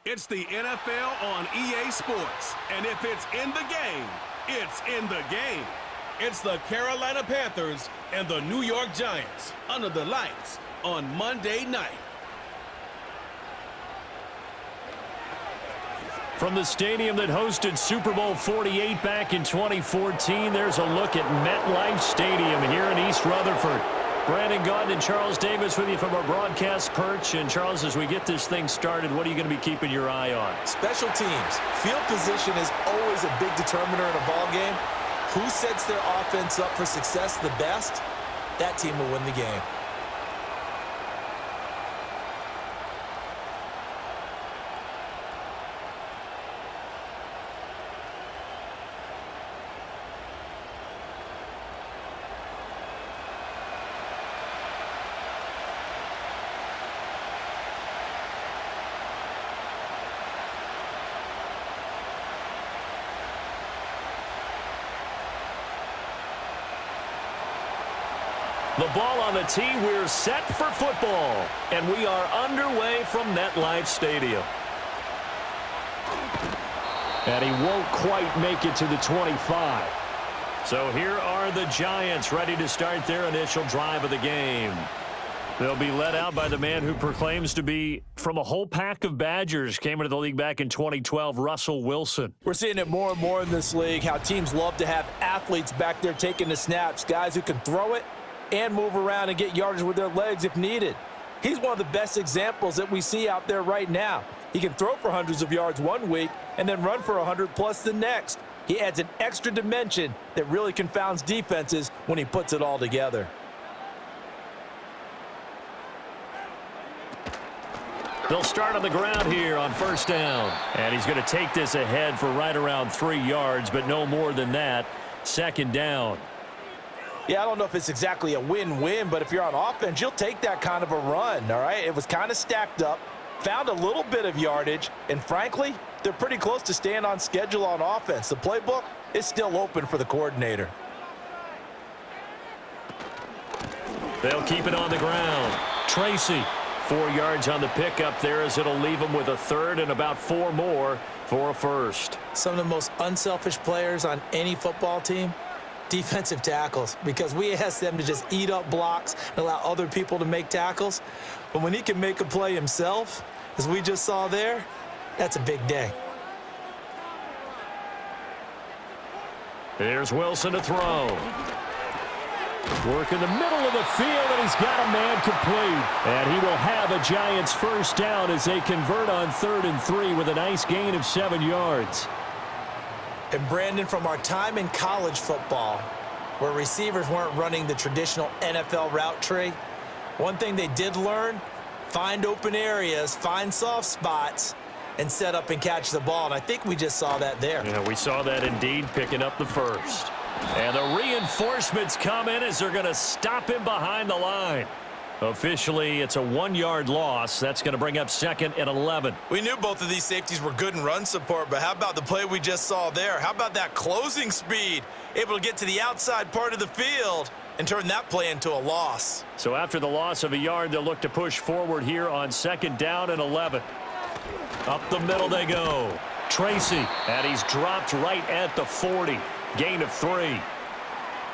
It's the NFL on EA Sports, and if it's in the game, it's in the game. It's the Carolina Panthers and the New York Giants under the lights on Monday night. From the stadium that hosted Super Bowl 48 back in 2014, there's a look at MetLife Stadium here in East Rutherford. Brandon Gaudin and Charles Davis with you from our broadcast perch. And Charles, as we get this thing started, what are you going to be keeping your eye on? Special teams. Field position is always a big determiner in a ball game. Who sets their offense up for success the best? That team will win the game. The ball on the tee, we're set for football. And we are underway from MetLife Stadium. And he won't quite make it to the 25. So here are the Giants ready to start their initial drive of the game. They'll be led out by the man who proclaims to be from a whole pack of Badgers. Came into the league back in 2012, Russell Wilson. We're seeing it more and more in this league, how teams love to have athletes back there taking the snaps, guys who can throw it and move around and get yardage with their legs if needed. He's one of the best examples that we see out there right now. He can throw for hundreds of yards one week and then run for 100+ the next. He adds an extra dimension that really confounds defenses when he puts it all together. They'll start on the ground here on first down. And he's going to take this ahead for right around 3 yards, but no more than that. Second down. Yeah, I don't know if it's exactly a win-win, but if you're on offense, you'll take that kind of a run, all right? It was kind of stacked up, found a little bit of yardage, and frankly, they're pretty close to staying on schedule on offense. The playbook is still open for the coordinator. They'll keep it on the ground. Tracy, 4 yards on the pickup there as it'll leave him with a third and about 4 more for a first. Some of the most unselfish players on any football team, defensive tackles, because we ask them to just eat up blocks and allow other people to make tackles. But when he can make a play himself, as we just saw there, that's a big day. Here's Wilson to throw. Work in the middle of the field, and he's got a man complete. And he will have a Giants first down as they convert on 3rd and 3 with a nice gain of 7 yards. And Brandon, from our time in college football, where receivers weren't running the traditional NFL route tree, one thing they did learn, find open areas, find soft spots, and set up and catch the ball. And I think we just saw that there. Yeah, we saw that indeed, picking up the first. And the reinforcements come in as they're going to stop him behind the line. Officially, it's a 1-yard loss. That's going to bring up 2nd and 11. We knew both of these safeties were good in run support, but how about the play we just saw there? How about that closing speed? Able to get to the outside part of the field and turn that play into a loss. So after the loss of a yard, they'll look to push forward here on 2nd down and 11. Up the middle they go. Tracy, and he's dropped right at the 40. Gain of 3.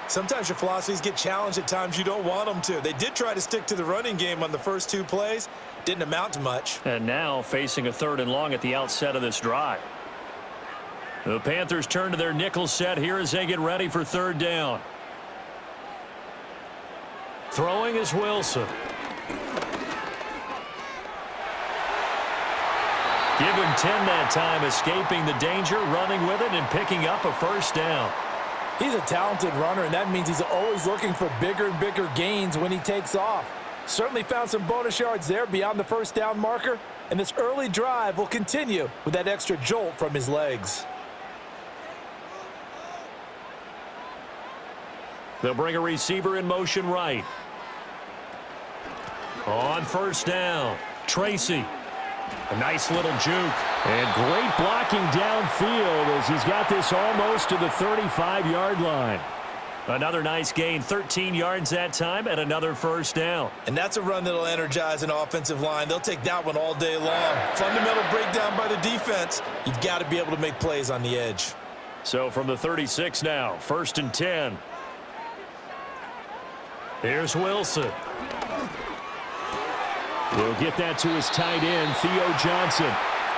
Sometimes your philosophies get challenged at times you don't want them to. They did try to stick to the running game on the first 2 plays. Didn't amount to much. And now facing a 3rd and long at the outset of this drive. The Panthers turn to their nickel set here as they get ready for 3rd down. Throwing is Wilson. Give him 10 that time, escaping the danger, running with it, and picking up a first down. He's a talented runner, and that means he's always looking for bigger and bigger gains when he takes off. Certainly found some bonus yards there beyond the first down marker, and this early drive will continue with that extra jolt from his legs. They'll bring a receiver in motion right. On first down, Tracy. A nice little juke. And great blocking downfield as he's got this almost to the 35-yard line. Another nice gain, 13 yards that time, and another first down. And that's a run that'll energize an offensive line. They'll take that one all day long. Fundamental breakdown by the defense. You've got to be able to make plays on the edge. So from the 36 now, 1st and 10. Here's Wilson. He'll get that to his tight end, Theo Johnson.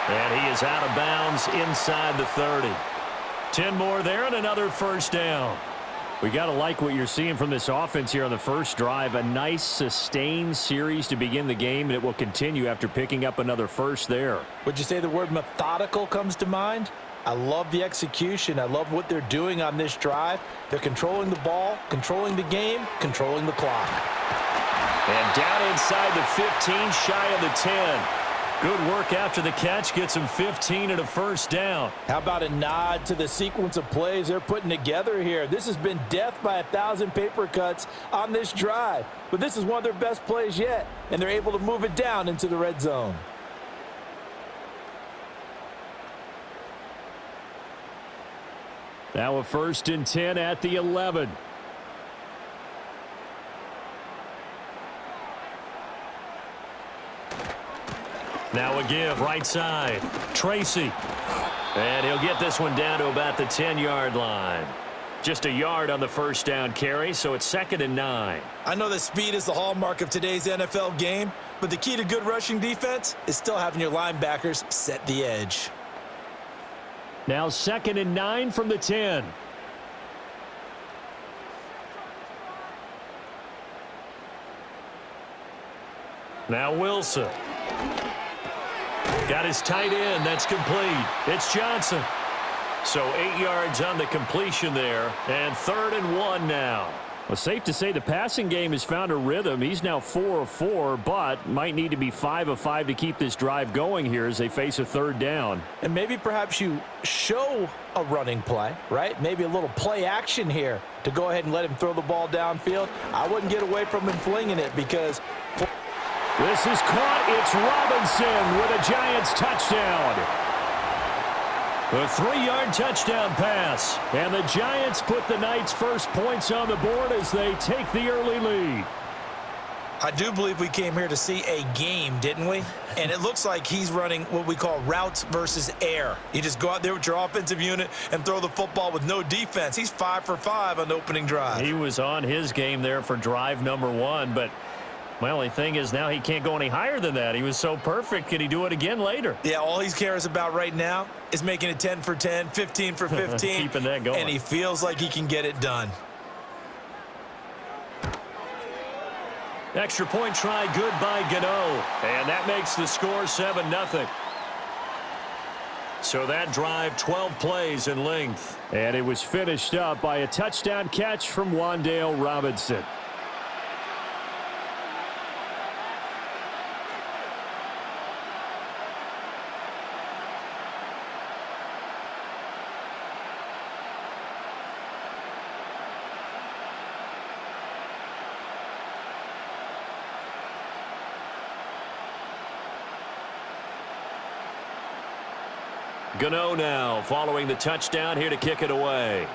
And he is out of bounds inside the 30. 10 more there and another first down. We got to like what you're seeing from this offense here on the first drive. A nice, sustained series to begin the game, and it will continue after picking up another first there. Would you say the word methodical comes to mind? I love the execution. I love what they're doing on this drive. They're controlling the ball, controlling the game, controlling the clock. And down inside the 15, shy of the 10. Good work after the catch, gets him 15 and a first down. How about a nod to the sequence of plays they're putting together here? This has been death by 1,000 paper cuts on this drive. But this is one of their best plays yet, and they're able to move it down into the red zone. Now a 1st and 10 at the 11. Now a give, right side. Tracy. And he'll get this one down to about the 10-yard line. Just a yard on the first down carry, so it's 2nd and 9. I know that speed is the hallmark of today's NFL game, but the key to good rushing defense is still having your linebackers set the edge. Now 2nd and 9 from the 10. Now Wilson. Got his tight end. That's complete. It's Johnson. So 8 yards on the completion there. And 3rd and 1 now. Well, safe to say the passing game has found a rhythm. He's now 4 of 4, but might need to be 5 of 5 to keep this drive going here as they face a 3rd down. And maybe perhaps you show a running play, right? Maybe a little play action here to go ahead and let him throw the ball downfield. I wouldn't get away from him flinging it because... This is caught. It's Robinson with a Giants touchdown. A 3-yard touchdown pass. And the Giants put the Knights' first points on the board as they take the early lead. I do believe we came here to see a game, didn't we? And it looks like he's running what we call routes versus air. You just go out there with your offensive unit and throw the football with no defense. He's 5 for 5 on the opening drive. He was on his game there for drive number 1, but my only thing is now he can't go any higher than that. He was so perfect. Can he do it again later? Yeah, all he cares about right now is making it 10 for 10, 15 for 15. Keeping that going. And he feels like he can get it done. Extra point try good by Gano. And that makes the score 7-0. So that drive, 12 plays in length. And it was finished up by a touchdown catch from Wan'Dale Robinson. Gano now following the touchdown here to kick it away.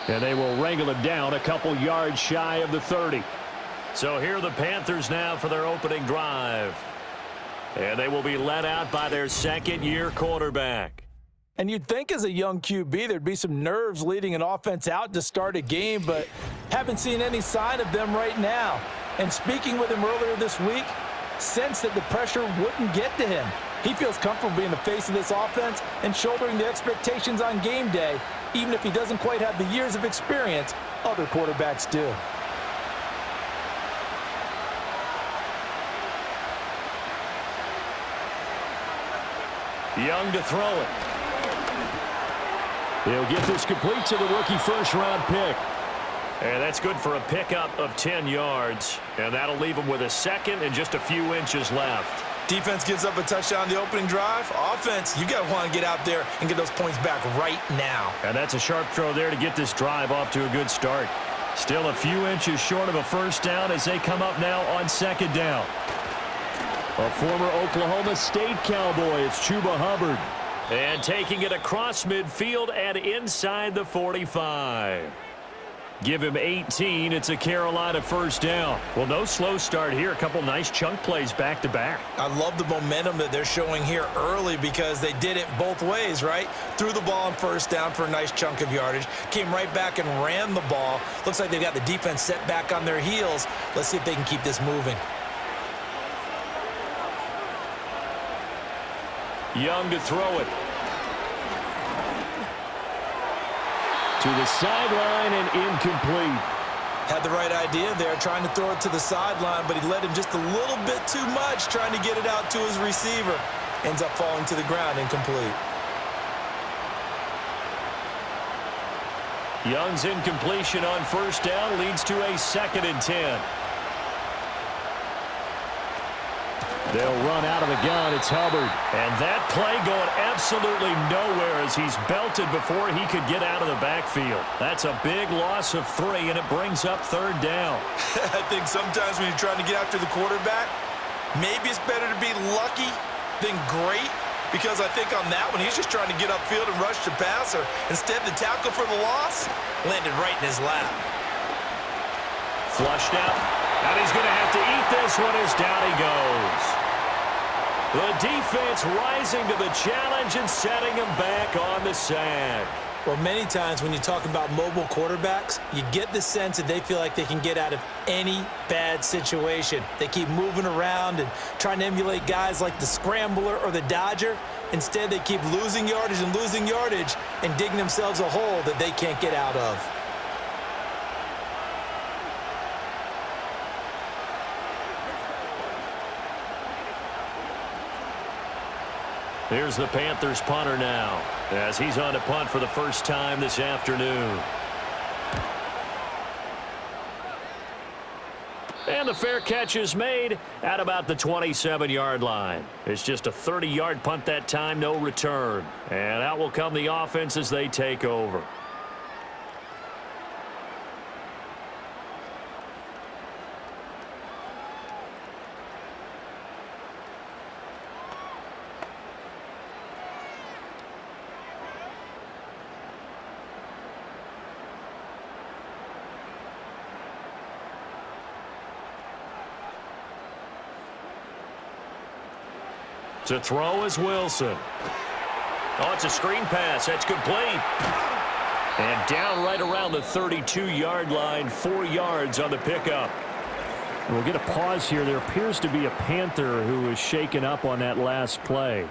And they will wrangle it down a couple yards shy of the 30. So here are the Panthers now for their opening drive. And they will be led out by their second-year quarterback. And you'd think as a young QB there'd be some nerves leading an offense out to start a game, but haven't seen any sign of them right now. And speaking with him earlier this week, sensed that the pressure wouldn't get to him. He feels comfortable being the face of this offense and shouldering the expectations on game day, even if he doesn't quite have the years of experience other quarterbacks do. Young to throw it. He'll get this complete to the rookie first-round pick. And that's good for a pickup of 10 yards. And that'll leave him with a second and just a few inches left. Defense gives up a touchdown the opening drive. Offense, you got to want to get out there and get those points back right now. And that's a sharp throw there to get this drive off to a good start. Still a few inches short of a first down as they come up now on second down. A former Oklahoma State Cowboy, it's Chuba Hubbard. And taking it across midfield and inside the 45. Give him 18. It's a Carolina first down. Well, no slow start here. A couple nice chunk plays back-to-back. I love the momentum that they're showing here early because they did it both ways, right? Threw the ball on first down for a nice chunk of yardage. Came right back and ran the ball. Looks like they've got the defense set back on their heels. Let's see if they can keep this moving. Young to throw it. To the sideline and incomplete. Had the right idea there, trying to throw it to the sideline, but he led him just a little bit too much, trying to get it out to his receiver. Ends up falling to the ground, incomplete. Young's incompletion on first down leads to a 2nd and 10. They'll run out of the gun. It's Hubbard. And that play going absolutely nowhere as he's belted before he could get out of the backfield. That's a big loss of 3, and it brings up 3rd down. I think sometimes when you're trying to get after the quarterback, maybe it's better to be lucky than great, because I think on that one, he's just trying to get upfield and rush the passer. Instead, the tackle for the loss landed right in his lap. Flushed out. And he's going to have to eat this one as down he goes. The defense rising to the challenge and setting him back on the sack. Well, many times when you talk about mobile quarterbacks, you get the sense that they feel like they can get out of any bad situation. They keep moving around and trying to emulate guys like the scrambler or the dodger. Instead, they keep losing yardage and digging themselves a hole that they can't get out of. Here's the Panthers punter now, as he's on to punt for the first time this afternoon. And the fair catch is made at about the 27-yard line. It's just a 30-yard punt that time, no return. And out will come the offense as they take over. To throw is Wilson. Oh, it's a screen pass. That's complete. And down right around the 32-yard line, 4 yards on the pickup. We'll get a pause here. There appears to be a Panther who is shaken up on that last play.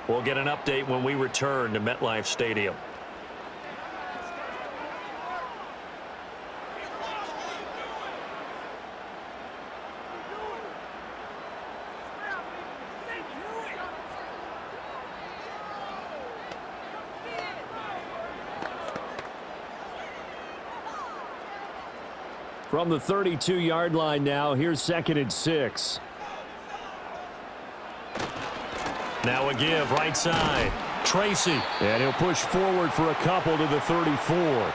We'll get an update when we return to MetLife Stadium. From the 32-yard line now, here's 2nd and 6. Now a give, right side. Tracy. And he'll push forward for a couple to the 34.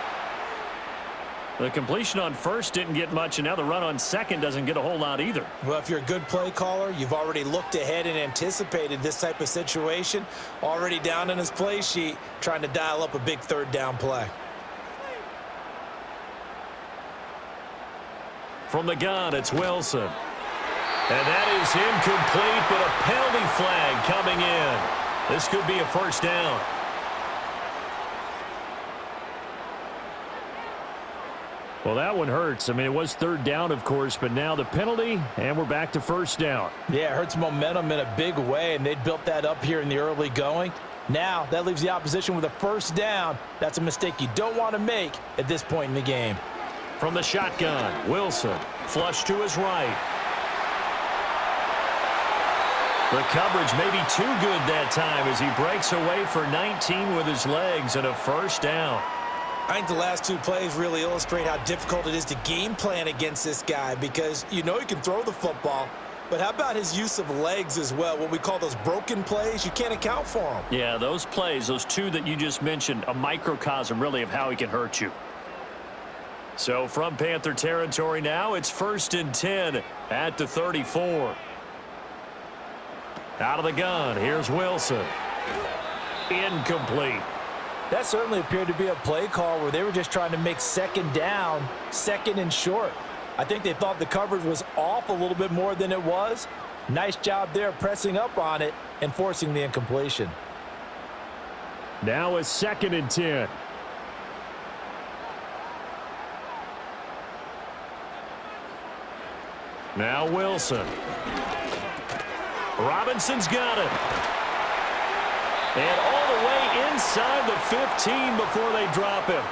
The completion on first didn't get much, and now the run on second doesn't get a whole lot either. Well, if you're a good play caller, you've already looked ahead and anticipated this type of situation. Already down in his play sheet, trying to dial up a big 3rd down play. From the gun, it's Wilson. And that is incomplete, but a penalty flag coming in. This could be a first down. Well, that one hurts. I mean, it was 3rd down, of course, but now the penalty, and we're back to first down. Yeah, it hurts momentum in a big way, and they built that up here in the early going. Now, that leaves the opposition with a first down. That's a mistake you don't want to make at this point in the game. From the shotgun, Wilson, flush to his right. The coverage may be too good that time as he breaks away for 19 with his legs and a first down. I think the last 2 plays really illustrate how difficult it is to game plan against this guy, because you know he can throw the football, but how about his use of legs as well? What we call those broken plays, you can't account for them. Yeah, those plays, those 2 that you just mentioned, a microcosm really of how he can hurt you. So from Panther territory now, it's 1st and 10 at the 34. Out of the gun, here's Wilson. Incomplete. That certainly appeared to be a play call where they were just trying to make second down, second and short. I think they thought the coverage was off a little bit more than it was. Nice job there pressing up on it and forcing the incompletion. Now a 2nd and 10. Now Wilson. Robinson's got it. And all the way inside the 15 before they drop him.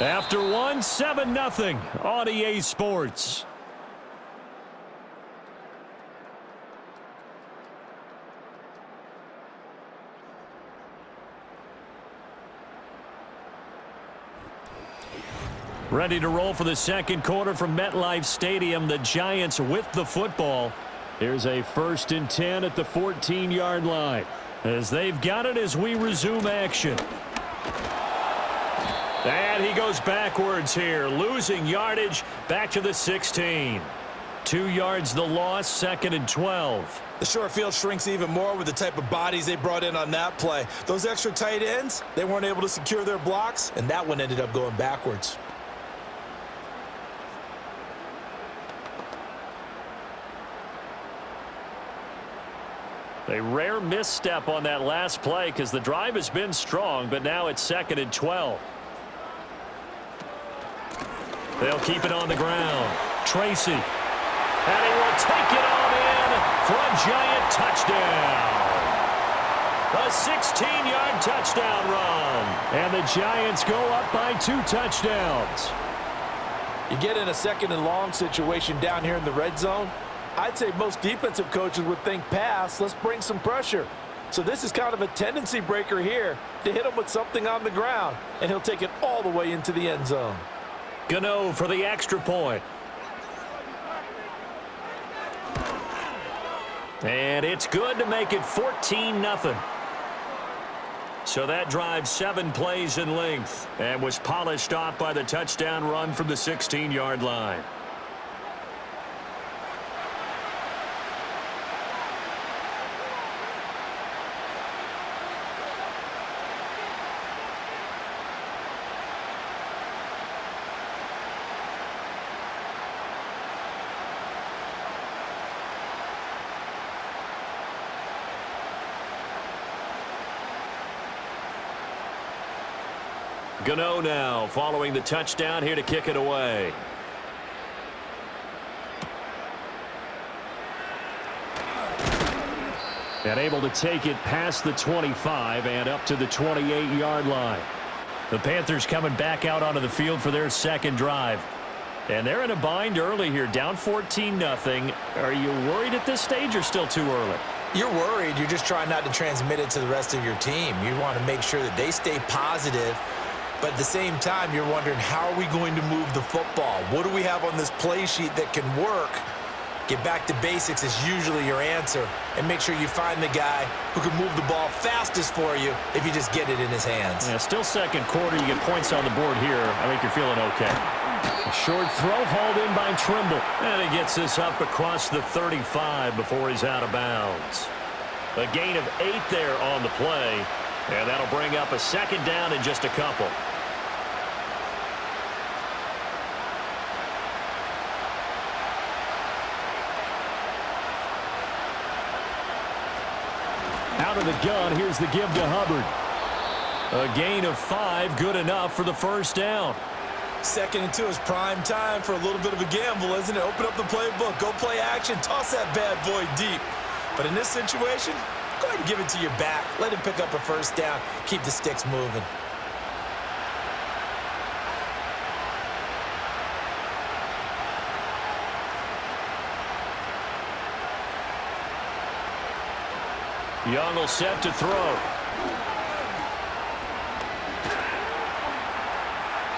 After one, 7-0 on EA Sports. Ready to roll for the second quarter from MetLife Stadium. The Giants with the football. Here's a 1st and 10 at the 14-yard line. As they've got it as we resume action. And he goes backwards here, losing yardage back to the 16. 2 yards the loss, 2nd and 12. The short field shrinks even more with the type of bodies they brought in on that play. Those extra tight ends, they weren't able to secure their blocks, and that one ended up going backwards. A rare misstep on that last play because the drive has been strong, but now it's 2nd and 12. They'll keep it on the ground. Tracy. And he will take it on in for a Giant touchdown. A 16-yard touchdown run. And the Giants go up by 2 touchdowns. You get in a 2nd and long situation down here in the red zone, I'd say most defensive coaches would think pass, let's bring some pressure. So this is kind of a tendency breaker here to hit him with something on the ground, and he'll take it all the way into the end zone. Gano for the extra point. And it's good to make it 14-0. So that drive 7 plays in length and was polished off by the touchdown run from the 16-yard line. Gano now following the touchdown here to kick it away. And able to take it past the 25 and up to the 28-yard line. The Panthers coming back out onto the field for their second drive. And they're in a bind early here, down 14-0. Are you worried at this stage or still too early? You're worried. You're just trying not to transmit it to the rest of your team. You want to make sure that they stay positive. But at the same time, you're wondering, how are we going to move the football? What do we have on this play sheet that can work? Get back to basics is usually your answer. And make sure you find the guy who can move the ball fastest for you if you just get it in his hands. Yeah, still second quarter. You get points on the board here. I think you're feeling okay. A short throw hauled in by Trimble. And he gets this up across the 35 before he's out of bounds. A gain of 8 there on the play. And that'll bring up a second down in just a couple. Out of the gun, here's the give to Hubbard. A gain of 5, good enough for the first down. 2nd and 2 is prime time for a little bit of a gamble, isn't it? Open up the playbook, go play action, toss that bad boy deep. But in this situation, go ahead and give it to your back. Let him pick up a first down, keep the sticks moving. Young will set to throw.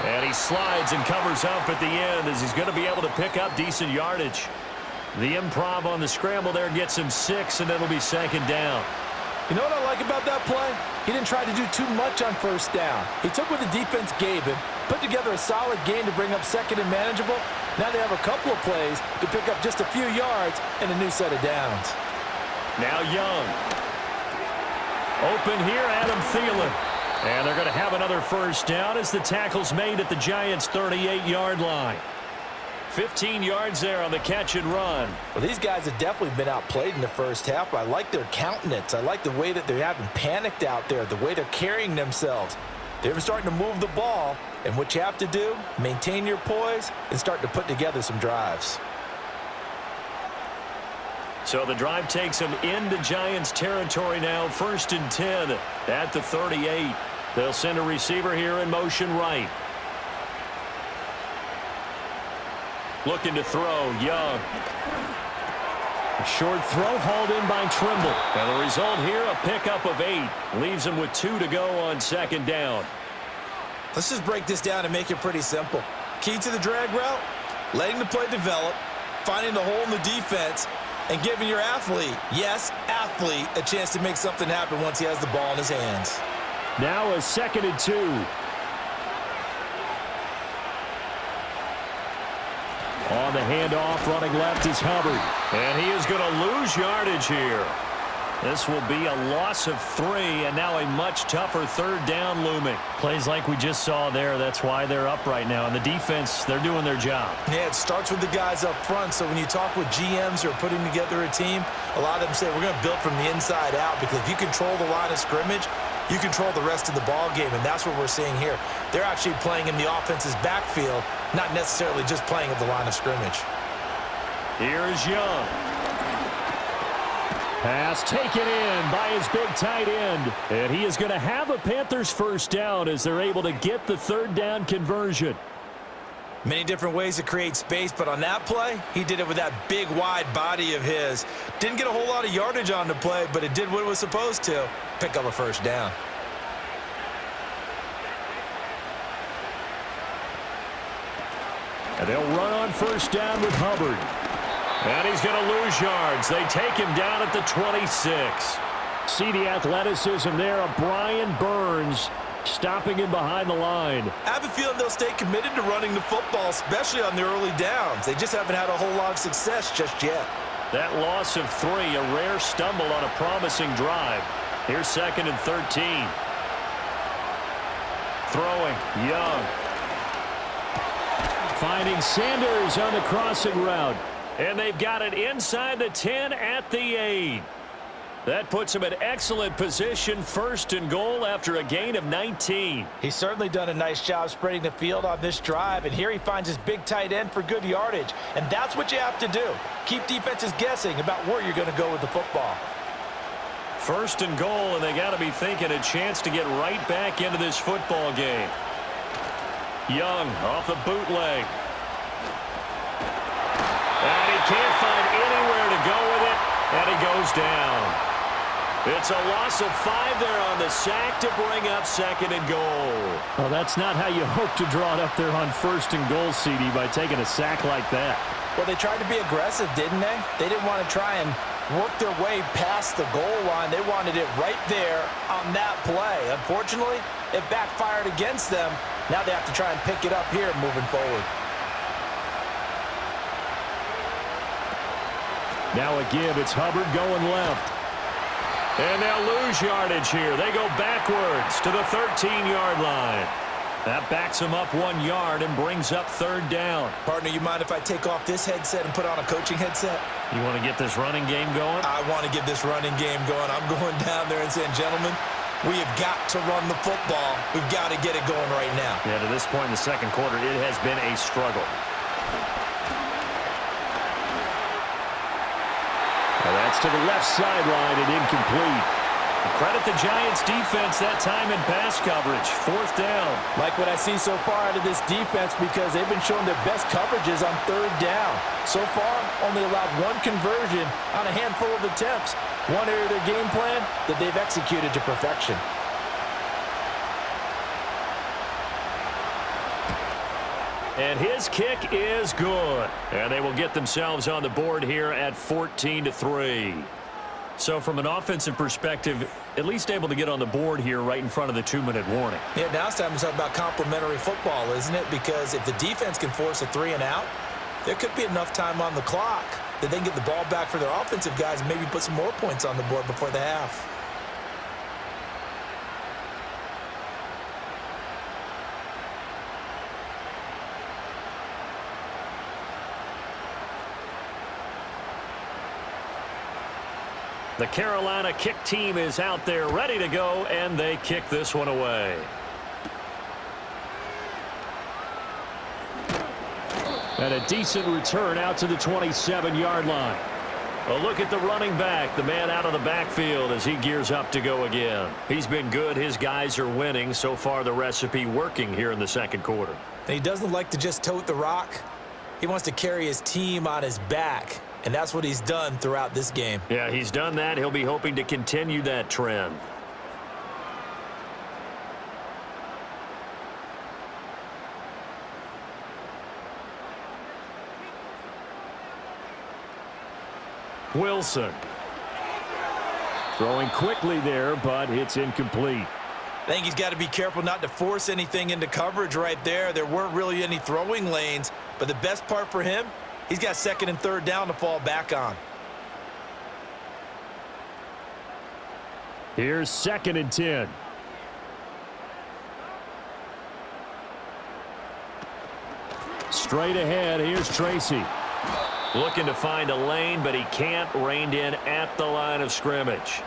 And he slides and covers up at the end as he's going to be able to pick up decent yardage. The improv on the scramble there gets him 6, and it'll be second down. You know what I like about that play? He didn't try to do too much on first down. He took what the defense gave him, put together a solid gain to bring up second and manageable. Now they have a couple of plays to pick up just a few yards and a new set of downs. Now Young. Open here, Adam Thielen. And they're going to have another first down as the tackle's made at the Giants' 38-yard line. 15 yards there on the catch and run. Well, these guys have definitely been outplayed in the first half. I like their countenance. I like the way that they haven't panicked out there, the way they're carrying themselves. They're starting to move the ball, and what you have to do, maintain your poise and start to put together some drives. So the drive takes them into Giants territory now, 1st and 10 at the 38. They'll send a receiver here in motion right. Looking to throw, Young. A short throw hauled in by Trimble. And the result here, a pickup of 8. Leaves him with 2 to go on 2nd down. Let's just break this down and make it pretty simple. Key to the drag route, letting the play develop, finding the hole in the defense, and giving your athlete, yes, athlete, a chance to make something happen once he has the ball in his hands. Now a 2nd and 2. On the handoff, running left is Hubbard. And he is going to lose yardage here. This will be a loss of 3, and now a much tougher 3rd down looming. Plays like we just saw there. That's why they're up right now. And the defense, they're doing their job. Yeah, it starts with the guys up front. So when you talk with GMs who are putting together a team, a lot of them say we're going to build from the inside out, because if you control the line of scrimmage, you control the rest of the ball game, and that's what we're seeing here. They're actually playing in the offense's backfield, not necessarily just playing at the line of scrimmage. Here is Young. Pass taken in by his big tight end. And he is going to have a Panthers first down as they're able to get the 3rd down conversion. Many different ways to create space, but on that play, he did it with that big, wide body of his. Didn't get a whole lot of yardage on the play, but it did what it was supposed to. Pick up a first down. And they'll run on first down with Hubbard. And he's going to lose yards. They take him down at the 26. See the athleticism there of Brian Burns stopping him behind the line. I have a feeling they'll stay committed to running the football, especially on the early downs. They just haven't had a whole lot of success just yet. That loss of 3, a rare stumble on a promising drive. Here's 2nd and 13. Throwing, Young. Finding Sanders on the crossing route. And they've got it inside the 10 at the 8. That puts him in excellent position, 1st and goal after a gain of 19. He's certainly done a nice job spreading the field on this drive, and here he finds his big tight end for good yardage. And that's what you have to do. Keep defenses guessing about where you're going to go with the football. 1st and goal, and they got to be thinking a chance to get right back into this football game. Young off the bootleg. And he can't find anywhere to go with it, and he goes down. It's a loss of 5 there on the sack to bring up 2nd and goal. Well, that's not how you hope to draw it up there on 1st and goal, CD, by taking a sack like that. Well, they tried to be aggressive, didn't they? They didn't want to try and work their way past the goal line. They wanted it right there on that play. Unfortunately, it backfired against them. Now they have to try and pick it up here moving forward. Now a give. It's Hubbard going left. And they'll lose yardage here. They go backwards to the 13-yard line. That backs them up 1 yard and brings up 3rd down. Partner, you mind if I take off this headset and put on a coaching headset? You want to get this running game going? I want to get this running game going. I'm going down there and saying, gentlemen, we have got to run the football. We've got to get it going right now. Yeah, to this point in the 2nd quarter, it has been a struggle. Now that's to the left sideline and incomplete. Credit the Giants defense that time in pass coverage. 4th down. Like what I see so far out of this defense, because they've been showing their best coverages on 3rd down. So far, only allowed 1 conversion on a handful of attempts. One area of their game plan that they've executed to perfection. And his kick is good. And they will get themselves on the board here at 14-3. So from an offensive perspective, at least able to get on the board here right in front of the 2-minute warning. Yeah, now it's time to talk about complementary football, isn't it? Because if the defense can force a 3 and out, there could be enough time on the clock that they can get the ball back for their offensive guys and maybe put some more points on the board before the half. The Carolina kick team is out there ready to go, and they kick this one away. And a decent return out to the 27-yard line. A look at the running back, the man out of the backfield as he gears up to go again. He's been good. His guys are winning. So far, the recipe working here in the second quarter. And he doesn't like to just tote the rock. He wants to carry his team on his back. And that's what he's done throughout this game. Yeah, he's done that. He'll be hoping to continue that trend. Wilson. Throwing quickly there, but it's incomplete. I think he's got to be careful not to force anything into coverage right there. There weren't really any throwing lanes, but the best part for him, he's got 2nd and 3rd down to fall back on. Here's 2nd and 10. Straight ahead, here's Tracy. Looking to find a lane, but he can't. Reined in at the line of scrimmage.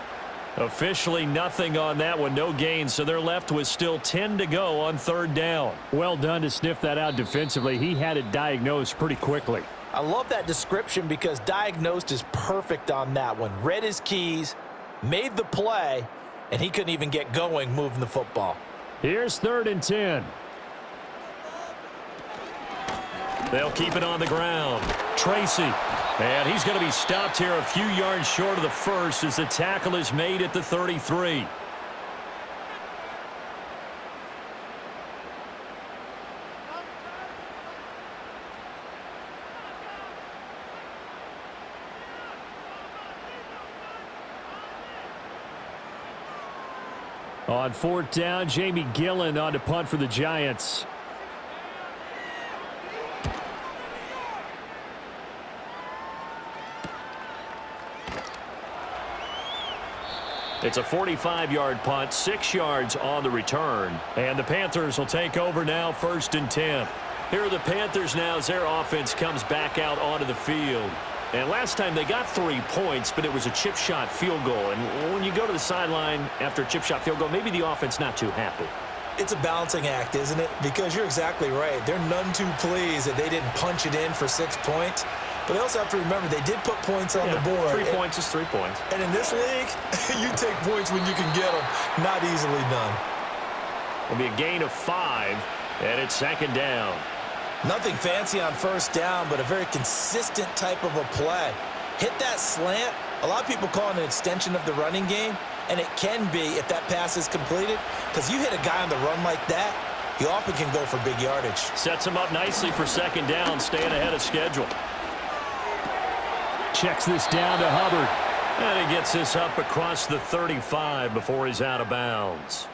Officially nothing on that one, no gain, so they're left with still 10 to go on 3rd down. Well done to sniff that out defensively. He had it diagnosed pretty quickly. I love that description because diagnosed is perfect on that one. Read his keys, made the play, and he couldn't even get going moving the football. Here's 3rd and 10. They'll keep it on the ground. Tracy. And he's going to be stopped here a few yards short of the first as the tackle is made at the 33. On 4th down, Jamie Gillen on to punt for the Giants. It's a 45-yard punt, 6 yards on the return. And the Panthers will take over now, 1st and 10. Here are the Panthers now as their offense comes back out onto the field. And last time they got 3 points, but it was a chip shot field goal. And when you go to the sideline after a chip shot field goal, maybe the offense not too happy. It's a balancing act, isn't it? Because you're exactly right. They're none too pleased that they didn't punch it in for 6 points. But they also have to remember they did put points on the board. 3 points is 3 points. And in this league, you take points when you can get them. Not easily done. It'll be a gain of 5, and it's 2nd down. Nothing fancy on 1st down, but a very consistent type of a play. Hit that slant. A lot of people call it an extension of the running game, and it can be if that pass is completed, because you hit a guy on the run like that, he often can go for big yardage. Sets him up nicely for 2nd down, staying ahead of schedule. Checks this down to Hubbard. And he gets this up across the 35 before he's out of bounds.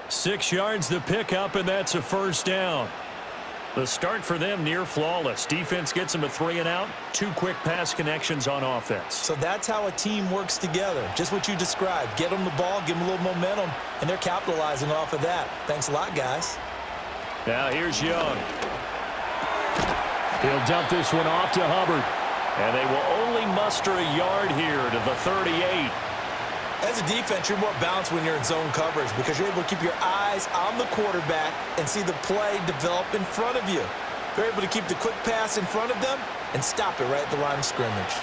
6 yards the pickup, and that's a 1st down. The start for them near flawless. Defense gets them a 3 and out. 2 quick pass connections on offense. So that's how a team works together. Just what you described. Get them the ball, give them a little momentum, and they're capitalizing off of that. Thanks a lot, guys. Now here's Young. He'll dump this one off to Hubbard. And they will only muster a yard here to the 38. As a defense, you're more balanced when you're in zone coverage because you're able to keep your eyes on the quarterback and see the play develop in front of you. They're able to keep the quick pass in front of them and stop it right at the line of scrimmage.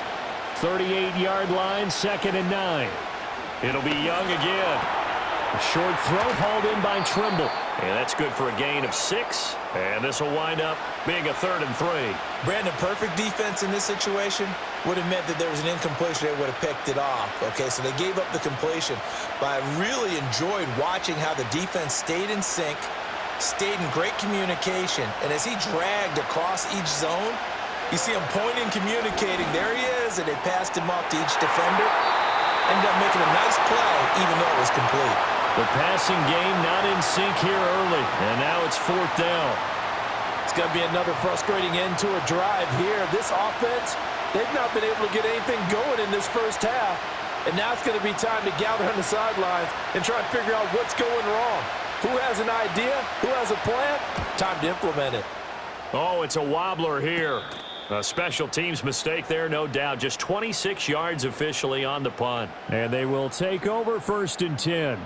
38-yard line, 2nd and 9. It'll be Young again. A short throw hauled in by Trimble. And that's good for a gain of 6. And this will wind up being a 3rd and 3. Brandon, perfect defense in this situation would have meant that there was an incompletion. They would have picked it off. Okay, so they gave up the completion. But I really enjoyed watching how the defense stayed in sync, stayed in great communication. And as he dragged across each zone, you see him pointing, communicating. There he is, and they passed him off to each defender. ended up making a nice play, even though it was complete. The passing game not in sync here early, and now it's 4th down. It's going to be another frustrating end to a drive here. This offense, they've not been able to get anything going in this first half. And now it's going to be time to gather on the sidelines and try and figure out what's going wrong. Who has an idea? Who has a plan? Time to implement it. Oh, it's a wobbler here. A special teams mistake there, no doubt. Just 26 yards officially on the punt. And they will take over 1st and 10.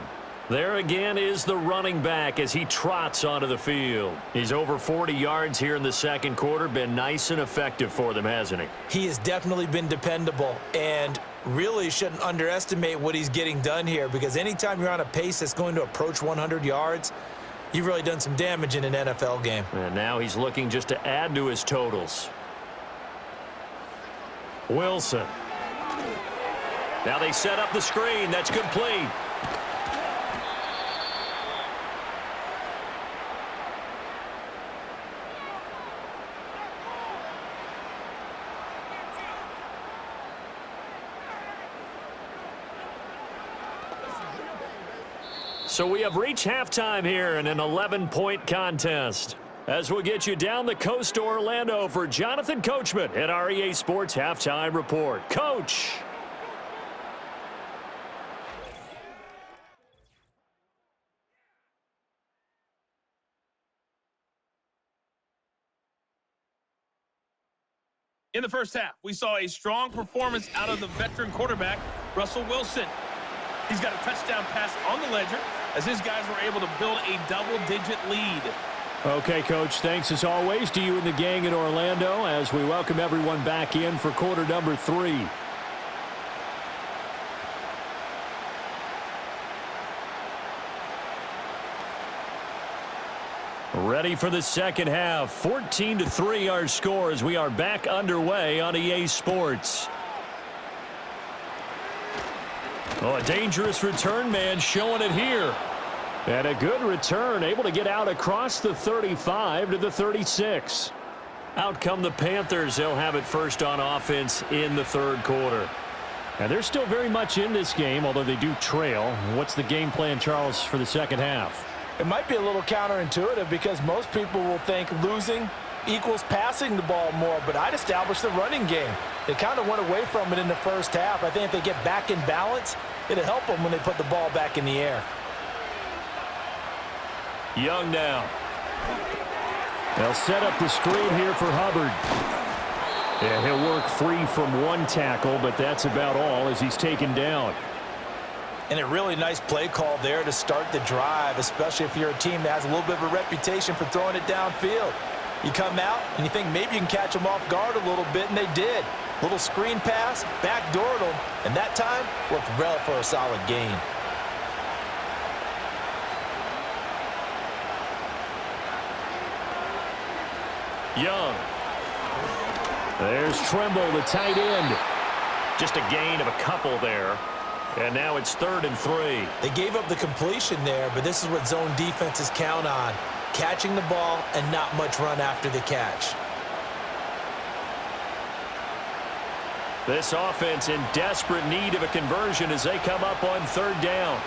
There again is the running back as he trots onto the field. He's over 40 yards here in the second quarter. Been nice and effective for them, hasn't he? He has definitely been dependable, and really shouldn't underestimate what he's getting done here, because anytime you're on a pace that's going to approach 100 yards, you've really done some damage in an NFL game. And now he's looking just to add to his totals. Wilson. Now they set up the screen. That's complete. So we have reached halftime here in an 11-point contest. As we'll get you down the coast to Orlando for Jonathan Coachman at our EA Sports Halftime Report. Coach! In the first half, we saw a strong performance out of the veteran quarterback, Russell Wilson. He's got a touchdown pass on the ledger as his guys were able to build a double-digit lead. Okay, Coach, thanks as always to you and the gang in Orlando as we welcome everyone back in for quarter number 3. Ready for the second half. 14-3 our score as we are back underway on EA Sports. Oh, a dangerous return man showing it here. And a good return, able to get out across the 35 to the 36. Out come the Panthers. They'll have it first on offense in the third quarter. And they're still very much in this game, although they do trail. What's the game plan, Charles, for the second half? It might be a little counterintuitive because most people will think losing equals passing the ball more, but I'd establish the running game. They kind of went away from it in the first half. I think if they get back in balance, it'll help them when they put the ball back in the air. Young now. They'll set up the screen here for Hubbard. Yeah, he'll work free from one tackle, but that's about all as he's taken down. And a really nice play call there to start the drive, especially if you're a team that has a little bit of a reputation for throwing it downfield. You come out and you think maybe you can catch them off guard a little bit, and they did. Little screen pass, backdoored them, and that time worked well for a solid gain. Young. There's Tremble, the tight end. Just a gain of a couple there. And now it's 3rd and 3. They gave up the completion there, but this is what zone defenses count on. Catching the ball and not much run after the catch. This offense in desperate need of a conversion as they come up on 3rd down.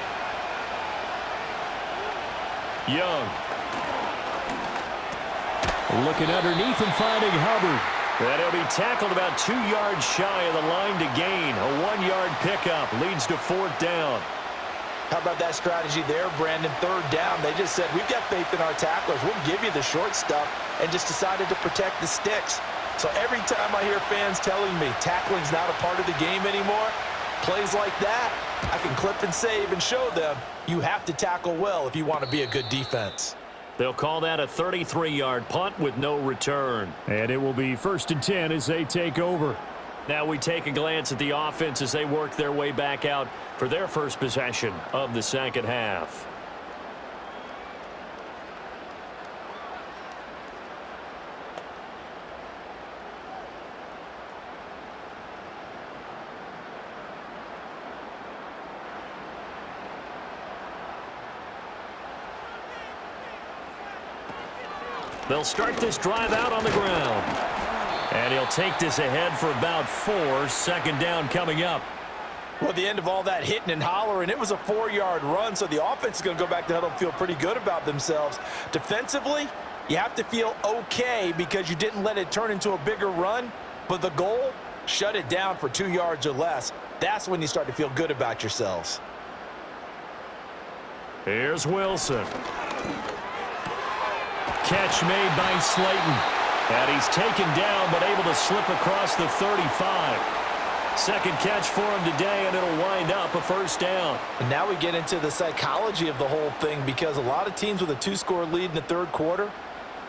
Young. Looking underneath and finding Hubbard. And he'll be tackled about 2 yards shy of the line to gain. A 1-yard pickup leads to 4th down. How about that strategy there, Brandon? 3rd down. They just said, we've got faith in our tacklers. We'll give you the short stuff, and just decided to protect the sticks. So every time I hear fans telling me tackling's not a part of the game anymore, plays like that, I can clip and save and show them you have to tackle well if you want to be a good defense. They'll call that a 33-yard punt with no return. And it will be 1st and 10 as they take over. Now we take a glance at the offense as they work their way back out for their first possession of the second half. They'll start this drive out on the ground. And he'll take this ahead for about 4. 2nd down coming up. Well, at the end of all that hitting and hollering, it was a 4-yard run, so the offense is going to go back to the huddle and feel pretty good about themselves. Defensively, you have to feel okay because you didn't let it turn into a bigger run, but the goal, shut it down for 2 yards or less. That's when you start to feel good about yourselves. Here's Wilson. Catch made by Slayton. And he's taken down but able to slip across the 35. Second catch for him today, and it'll wind up a first down. And now we get into the psychology of the whole thing because a lot of teams with a 2-score lead in the third quarter,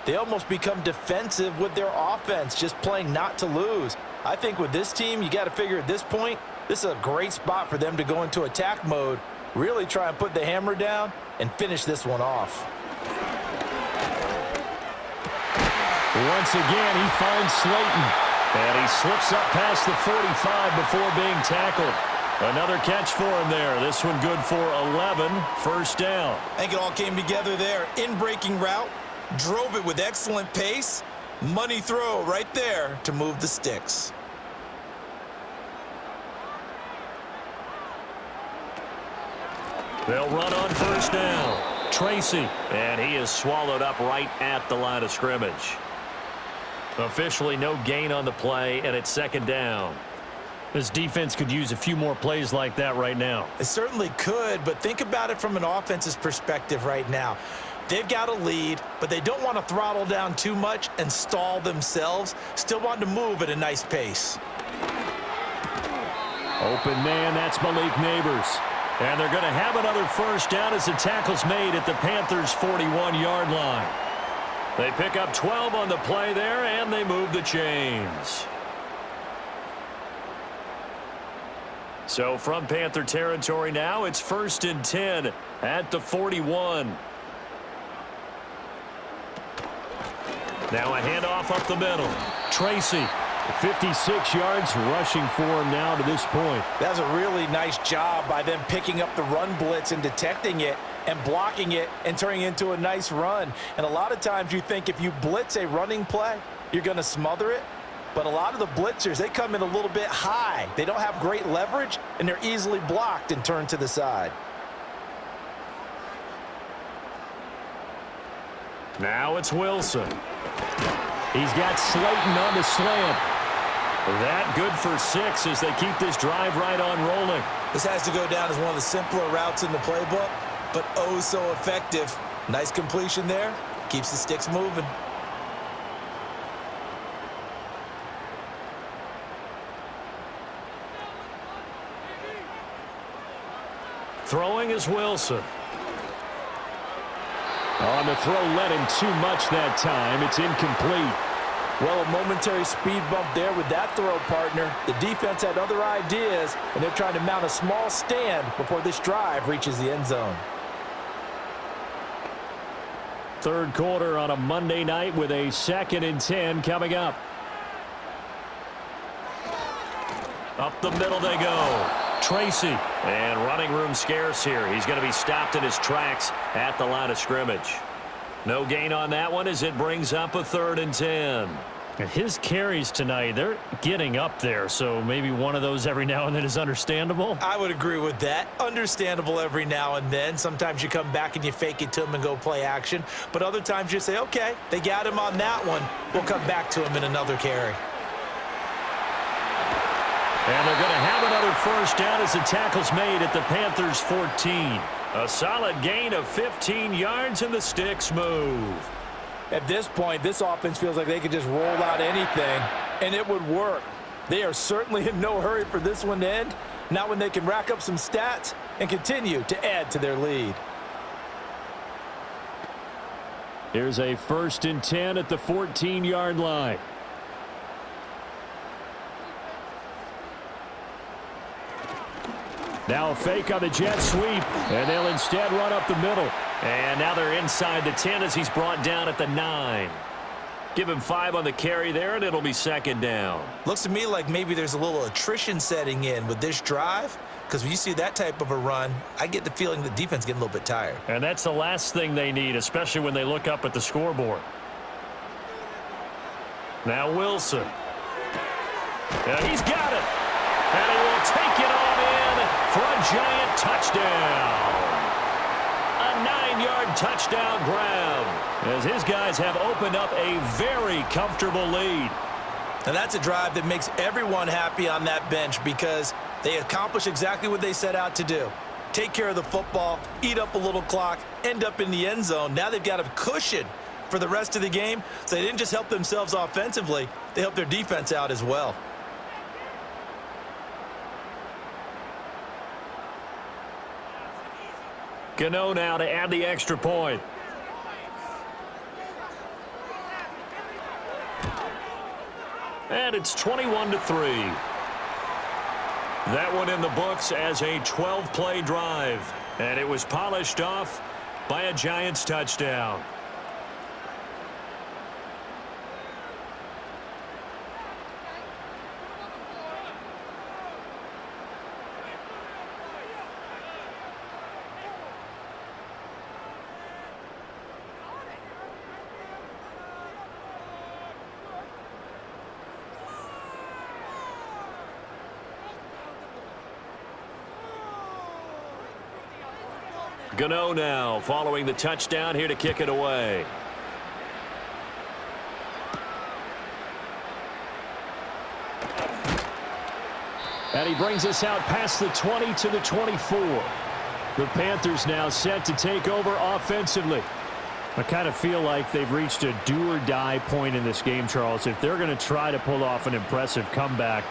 they almost become defensive with their offense, just playing not to lose. I think with this team, you got to figure at this point, this is a great spot for them to go into attack mode, really try and put the hammer down and finish this one off. Once again, he finds Slayton. And he slips up past the 45 before being tackled. Another catch for him there. This one good for 11. First down. I think it all came together there. In-breaking route. Drove it with excellent pace. Money throw right there to move the sticks. They'll run on first down. Tracy. And he is swallowed up right at the line of scrimmage. Officially no gain on the play, and it's second down. This defense could use a few more plays like that right now. It certainly could, but think about it from an offense's perspective right now. They've got a lead, but they don't want to throttle down too much and stall themselves. Still want to move at a nice pace. Open man, that's Malik Neighbors. And they're going to have another first down as the tackle's made at the Panthers' 41-yard line. They pick up 12 on the play there, and they move the chains. So from Panther territory now, it's 1st and 10 at the 41. Now a handoff up the middle. Tracy, 56 yards rushing for him now to this point. That's a really nice job by them picking up the run blitz and detecting it and blocking it and turning it into a nice run. And a lot of times you think if you blitz a running play, you're going to smother it. But a lot of the blitzers, they come in a little bit high. They don't have great leverage, and they're easily blocked and turned to the side. Now it's Wilson. He's got Slayton on the slant. That good for 6 as they keep this drive right on rolling. This has to go down as one of the simpler routes in the playbook, but oh so effective. Nice completion there. Keeps the sticks moving. Throwing is Wilson. On the throw, led him too much that time. It's incomplete. Well, a momentary speed bump there with that throw, partner. The defense had other ideas, and they're trying to mount a small stand before this drive reaches the end zone. Third quarter on a Monday night with a 2nd and 10 coming up. Up the middle they go. Tracy. And running room scarce here. He's going to be stopped in his tracks at the line of scrimmage. No gain on that one as it brings up a 3rd and 10. His carries tonight, they're getting up there, so maybe one of those every now and then is understandable. I would agree with that. Understandable every now and then. Sometimes you come back and you fake it to him and go play action. But other times you say, okay, they got him on that one. We'll come back to him in another carry. And they're going to have another first down as the tackle's made at the Panthers' 14. A solid gain of 15 yards and the sticks move. At this point, this offense feels like they could just roll out anything, and it would work. They are certainly in no hurry for this one to end. Not when they can rack up some stats and continue to add to their lead. Here's a 1st and 10 at the 14-yard line. Now a fake on the jet sweep, and they'll instead run up the middle. And now they're inside the 10 as he's brought down at the 9. Give him 5 on the carry there, and it'll be 2nd down. Looks to me like maybe there's a little attrition setting in with this drive, because when you see that type of a run, I get the feeling the defense getting a little bit tired. And that's the last thing they need, especially when they look up at the scoreboard. Now Wilson. And he's got it. And he will take it on in. for a Giant touchdown. A 9-yard touchdown grab as his guys have opened up a very comfortable lead. And that's a drive that makes everyone happy on that bench because they accomplish exactly what they set out to do. Take care of the football, eat up a little clock, end up in the end zone. Now they've got a cushion for the rest of the game, so they didn't just help themselves offensively, they helped their defense out as well. Gano now to add the extra point. And it's 21-3. That one in the books as a 12-play drive. And it was polished off by a Giants touchdown. Gano now following the touchdown here to kick it away. And he brings us out past the 20 to the 24. The Panthers now set to take over offensively. I kind of feel like they've reached a do-or-die point in this game, Charles. If they're going to try to pull off an impressive comeback,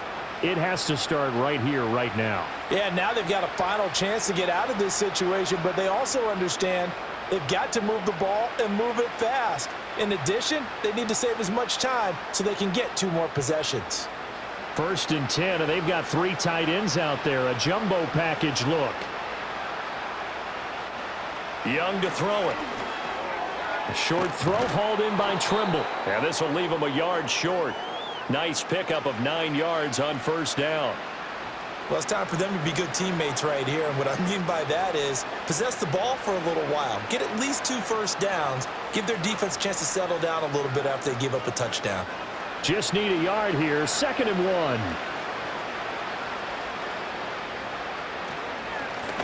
it has to start right here, right now. Yeah, now they've got a final chance to get out of this situation, but they also understand they've got to move the ball and move it fast. In addition, they need to save as much time so they can get 2 more possessions. 1st and 10, and they've got 3 tight ends out there. A jumbo package look. Young to throw it. A short throw hauled in by Trimble. And this will leave him a yard short. Nice pickup of 9 yards on 1st down. Well, it's time for them to be good teammates right here. And what I mean by that is possess the ball for a little while. Get at least 2 first downs. Give their defense a chance to settle down a little bit after they give up a touchdown. Just need a yard here. 2nd and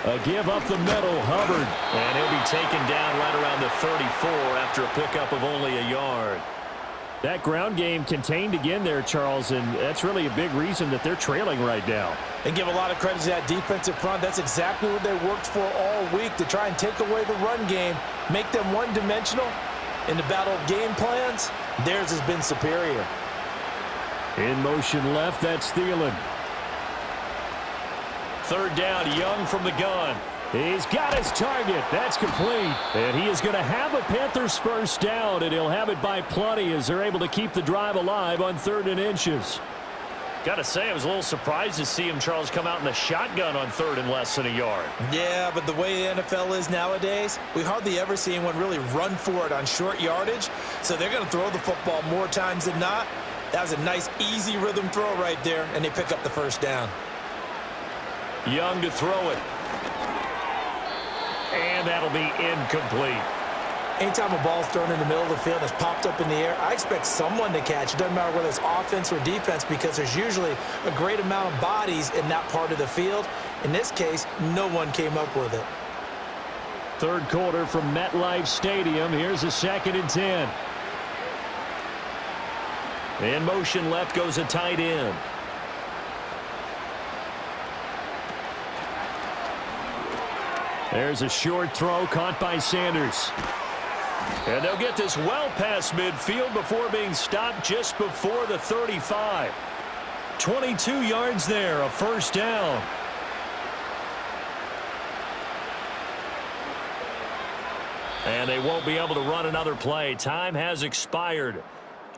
1. A give up the middle, Hubbard. And he'll be taken down right around the 34 after a pickup of only a yard. That ground game contained again there, Charles, and that's really a big reason that they're trailing right now. And give a lot of credit to that defensive front. That's exactly what they worked for all week, to try and take away the run game, make them one-dimensional. In the battle of game plans, theirs has been superior. In motion left, that's Thielen. 3rd down, Young from the gun. He's got his target. That's complete. And he is going to have a Panthers 1st down, and he'll have it by plenty as they're able to keep the drive alive on 3rd and inches. Got to say, I was a little surprised to see him, Charles, come out in the shotgun on 3rd and less than a yard. Yeah, but the way the NFL is nowadays, we hardly ever see anyone really run for it on short yardage. So they're going to throw the football more times than not. That was a nice, easy rhythm throw right there, and they pick up the 1st down. Young to throw it. And that'll be incomplete. Anytime a ball's thrown in the middle of the field and it's popped up in the air, I expect someone to catch. It doesn't matter whether it's offense or defense, because there's usually a great amount of bodies in that part of the field. In this case, no one came up with it. 3rd quarter from MetLife Stadium. Here's a 2nd and 10. In motion left goes a tight end. There's a short throw caught by Sanders. And they'll get this well past midfield before being stopped just before the 35. 22 yards there, a 1st down. And they won't be able to run another play. Time has expired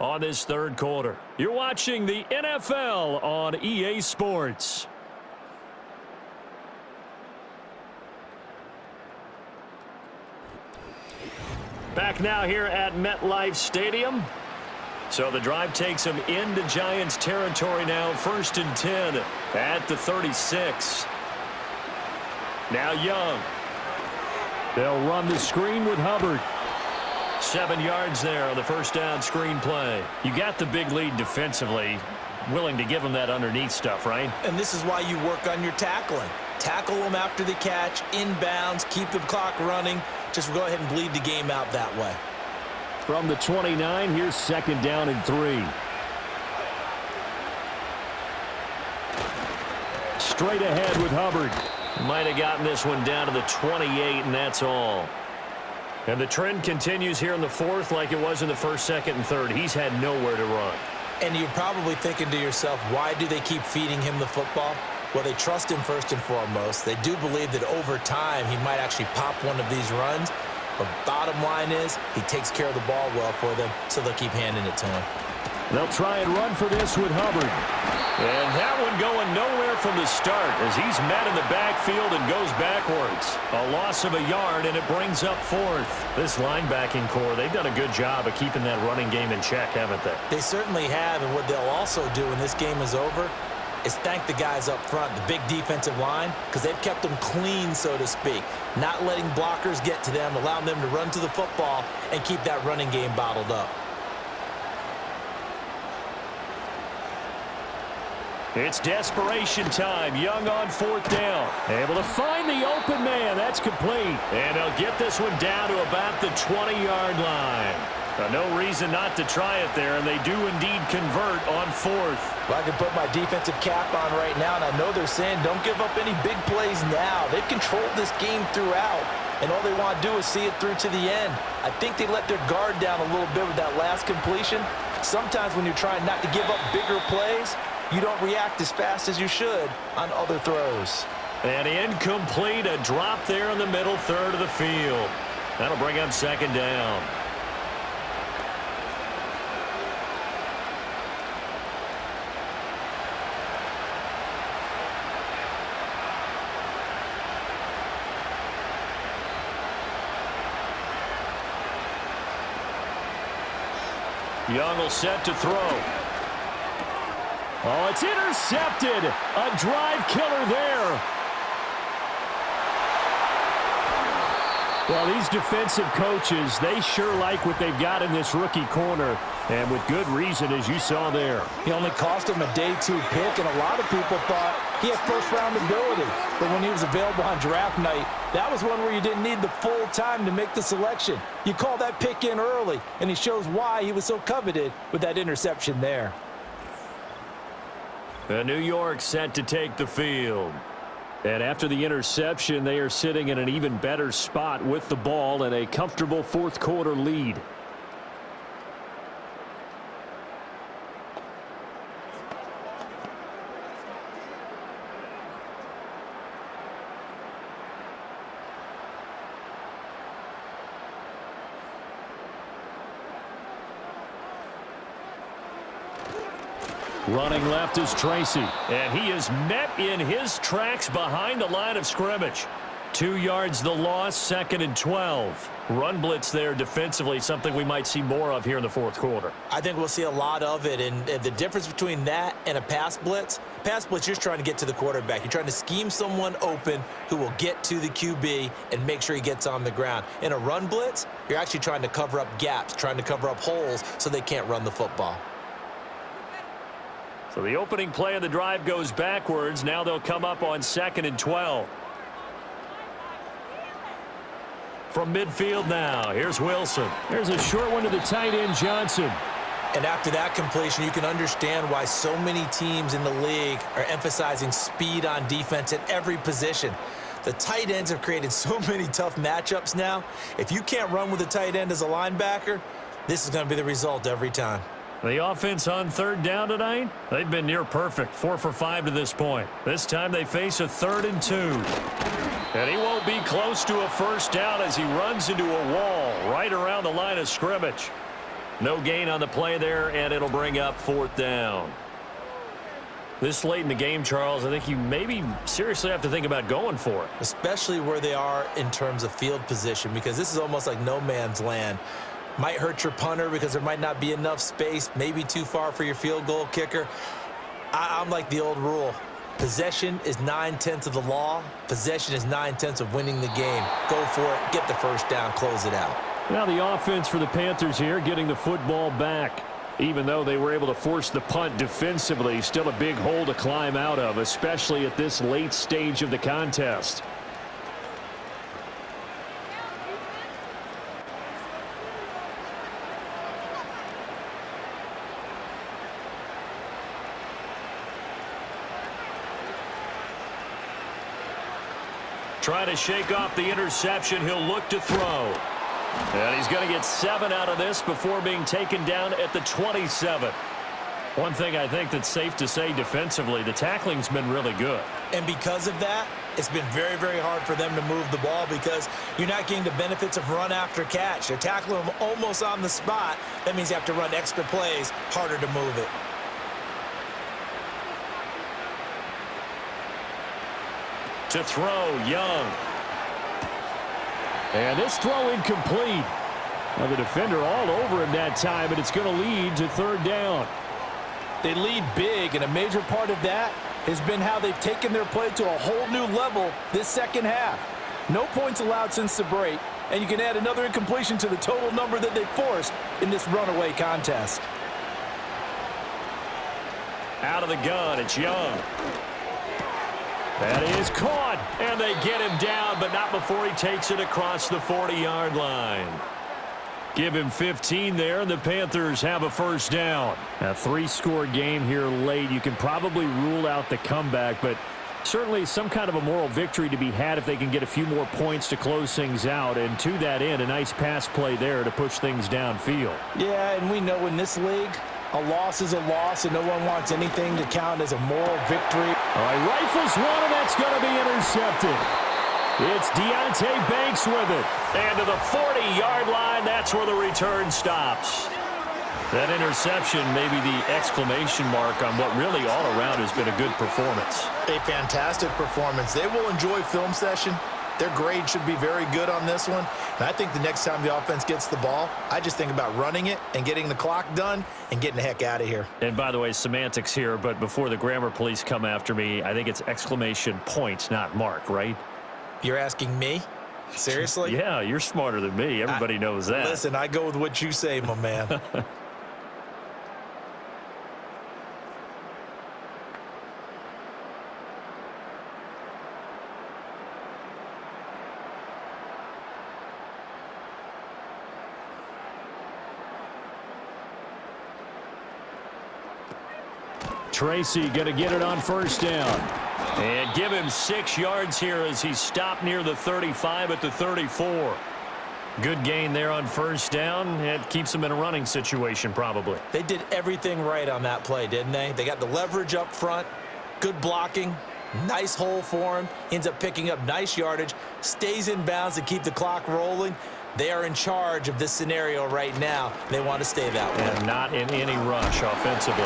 on this 3rd quarter. You're watching the NFL on EA Sports. Back now here at MetLife Stadium. So the drive takes them into Giants territory now. 1st and 10 at the 36. Now Young. They'll run the screen with Hubbard. 7 yards there on the 1st down screen play. You got the big lead defensively. Willing to give them that underneath stuff, right? And this is why you work on your tackling. Tackle them after the catch, inbounds, keep the clock running. Just go ahead and bleed the game out that way. From the 29, here's 2nd down and 3. Straight ahead with Hubbard. Might have gotten this one down to the 28, and that's all. And the trend continues here in the 4th like it was in the 1st, 2nd, and 3rd. He's had nowhere to run. And you're probably thinking to yourself, why do they keep feeding him the football? Well, they trust him first and foremost. They do believe that over time he might actually pop one of these runs. But bottom line is he takes care of the ball well for them, so they'll keep handing it to him. They'll try and run for this with Hubbard. And that one going nowhere from the start as he's met in the backfield and goes backwards. A loss of a yard, and it brings up 4th. This linebacking core, they've done a good job of keeping that running game in check, haven't they? They certainly have, and what they'll also do when this game is over is thank the guys up front, the big defensive line, because they've kept them clean, so to speak. Not letting blockers get to them, allowing them to run to the football and keep that running game bottled up. It's desperation time. Young on 4th down. Able to find the open man. That's complete. And they'll get this one down to about the 20-yard line. No reason not to try it there, and they do indeed convert on 4th. Well, I can put my defensive cap on right now, and I know they're saying don't give up any big plays now. They've controlled this game throughout, and all they want to do is see it through to the end. I think they let their guard down a little bit with that last completion. Sometimes when you're trying not to give up bigger plays, you don't react as fast as you should on other throws. And incomplete, a drop there in the middle third of the field. That'll bring up 2nd down. Young will set to throw. Oh, it's intercepted. A drive killer there. Well, these defensive coaches, they sure like what they've got in this rookie corner, and with good reason, as you saw there. He only cost him a day 2 pick, and a lot of people thought he had first-round ability. But when he was available on draft night, that was one where you didn't need the full time to make the selection. You call that pick in early, and he shows why he was so coveted with that interception there. New York set to take the field. And after the interception, they are sitting in an even better spot with the ball and a comfortable 4th quarter lead. Running left is Tracy. And he is met in his tracks behind the line of scrimmage. 2 yards the loss, 2nd and 12. Run blitz there defensively, something we might see more of here in the 4th quarter. I think we'll see a lot of it, and the difference between that and a pass blitz, you're just trying to get to the quarterback. You're trying to scheme someone open who will get to the QB and make sure he gets on the ground. In a run blitz, you're actually trying to cover up gaps, trying to cover up holes so they can't run the football. So the opening play of the drive goes backwards. Now they'll come up on 2nd and 12. From midfield now, here's Wilson. There's a short one to the tight end, Johnson. And after that completion, you can understand why so many teams in the league are emphasizing speed on defense at every position. The tight ends have created so many tough matchups now. If you can't run with a tight end as a linebacker, this is going to be the result every time. The offense on 3rd down tonight, they've been near perfect, 4 for 5 to this point. This time they face a 3rd and 2. And he won't be close to a first down as he runs into a wall right around the line of scrimmage. No gain on the play there, and it'll bring up 4th down. This late in the game, Charles, I think you maybe seriously have to think about going for it. Especially where they are in terms of field position, because this is almost like no man's land. Might hurt your punter because there might not be enough space, maybe too far for your field goal kicker. I'm like the old rule. Possession is 9/10 of the law. Possession is 9/10 of winning the game. Go for it, get the first down, close it out. Now the offense for the Panthers here getting the football back. Even though they were able to force the punt defensively, still a big hole to climb out of, especially at this late stage of the contest. Trying to shake off the interception. He'll look to throw. And he's going to get 7 out of this before being taken down at the 27. One thing I think that's safe to say defensively, the tackling's been really good. And because of that, it's been very, very hard for them to move the ball because you're not getting the benefits of run after catch. They're tackling them almost on the spot. That means you have to run extra plays, harder to move it. To throw, Young. And this throw incomplete. Now the defender all over him that time, and it's going to lead to 3rd down. They lead big, and a major part of that has been how they've taken their play to a whole new level this second half. No points allowed since the break, and you can add another incompletion to the total number that they forced in this runaway contest. Out of the gun, it's Young. That is caught, and they get him down, but not before he takes it across the 40-yard line. Give him 15 there, and the Panthers have a 1st down. A 3-score game here late. You can probably rule out the comeback, but certainly some kind of a moral victory to be had if they can get a few more points to close things out. And to that end, a nice pass play there to push things downfield. Yeah, and we know in this league, a loss is a loss, and no one wants anything to count as a moral victory. All right, rifles one, and that's going to be intercepted. It's Deontay Banks with it. And to the 40-yard line, that's where the return stops. That interception may be the exclamation mark on what really all around has been a good performance. A fantastic performance. They will enjoy film session. Their grade should be very good on this one. And I think the next time the offense gets the ball, I just think about running it and getting the clock done and getting the heck out of here. And by the way, semantics here, but before the grammar police come after me, I think it's exclamation point, not mark, right? You're asking me? Seriously? Yeah, you're smarter than me. Everybody knows that. Listen, I go with what you say, my man. Tracy going to get it on 1st down. And give him 6 yards here as he stopped near the 35 at the 34. Good gain there on 1st down. It keeps him in a running situation probably. They did everything right on that play, didn't they? They got the leverage up front, good blocking, nice hole for him, ends up picking up nice yardage, stays in bounds to keep the clock rolling. They are in charge of this scenario right now. They want to stay that way. And not in any rush offensively.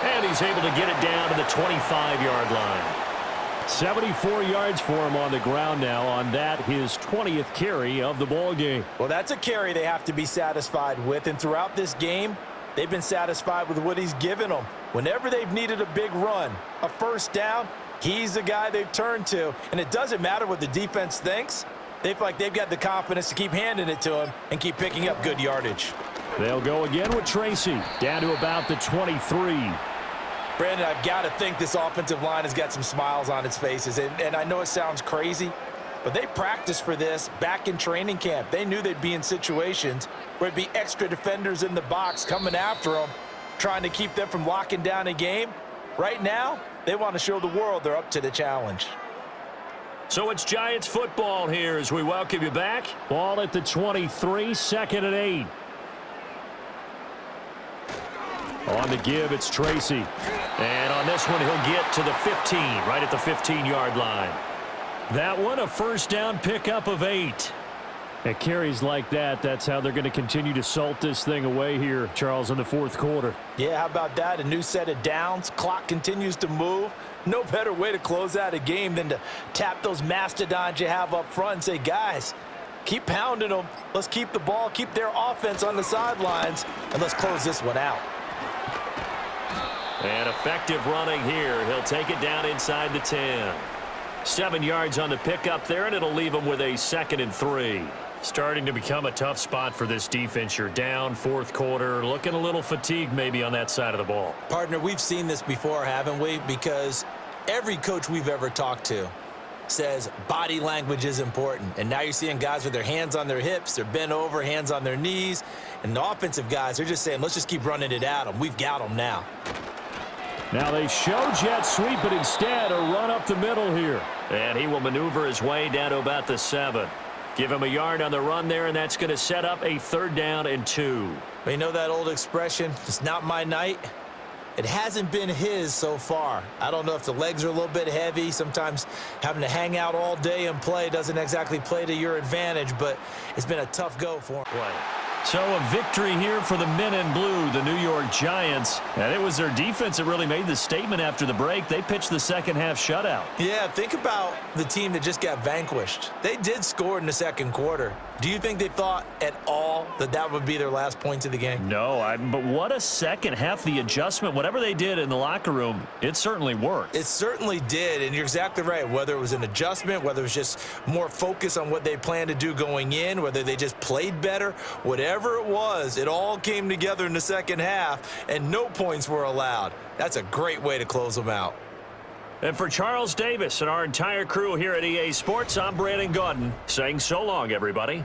And he's able to get it down to the 25-yard line. 74 yards for him on the ground now on that, his 20th carry of the ball game. Well, that's a carry they have to be satisfied with, and throughout this game, they've been satisfied with what he's given them. Whenever they've needed a big run, a 1st down, he's the guy they've turned to, and it doesn't matter what the defense thinks. They feel like they've got the confidence to keep handing it to him and keep picking up good yardage. They'll go again with Tracy, down to about the 23. Brandon, I've got to think this offensive line has got some smiles on its faces. And I know it sounds crazy, but they practiced for this back in training camp. They knew they'd be in situations where it'd be extra defenders in the box coming after them, trying to keep them from locking down a game. Right now, they want to show the world they're up to the challenge. So it's Giants football here as we welcome you back. Ball at the 23, 2nd and 8. On the give, it's Tracy. And on this one, he'll get to the 15, right at the 15-yard line. That one, a 1st down pickup of 8. At carries like that, that's how they're going to continue to salt this thing away here, Charles, in the 4th quarter. Yeah, how about that? A new set of downs. Clock continues to move. No better way to close out a game than to tap those mastodons you have up front and say, guys, keep pounding them. Let's keep the ball, keep their offense on the sidelines, and let's close this one out. And effective running here. He'll take it down inside the 10. 7 yards on the pickup there, and it'll leave him with a 2nd and 3. Starting to become a tough spot for this defense. You're down fourth quarter, looking a little fatigued maybe on that side of the ball. Partner, we've seen this before, haven't we? Because every coach we've ever talked to says body language is important. And now you're seeing guys with their hands on their hips, they're bent over, hands on their knees. And the offensive guys, they're just saying, let's just keep running it at them. We've got them now. Now they show jet sweep, but instead a run up the middle here. And he will maneuver his way down to about the 7. Give him a yard on the run there, and that's going to set up a 3rd down and 2. But you know that old expression, it's not my night? It hasn't been his so far. I don't know if the legs are a little bit heavy. Sometimes having to hang out all day and play doesn't exactly play to your advantage, but it's been a tough go for him. So a victory here for the men in blue, the New York Giants. And it was their defense that really made the statement after the break. They pitched the second half shutout. Yeah, think about the team that just got vanquished. They did score in the second quarter. Do you think they thought at all that that would be their last points of the game? No, but what a second half. The adjustment, whatever they did in the locker room, it certainly worked. It certainly did, and you're exactly right. Whether it was an adjustment, whether it was just more focus on what they planned to do going in, whether they just played better, whatever it was, it all came together in the second half, and no points were allowed. That's a great way to close them out. And for Charles Davis and our entire crew here at EA Sports, I'm Brandon Gaudin saying so long, everybody.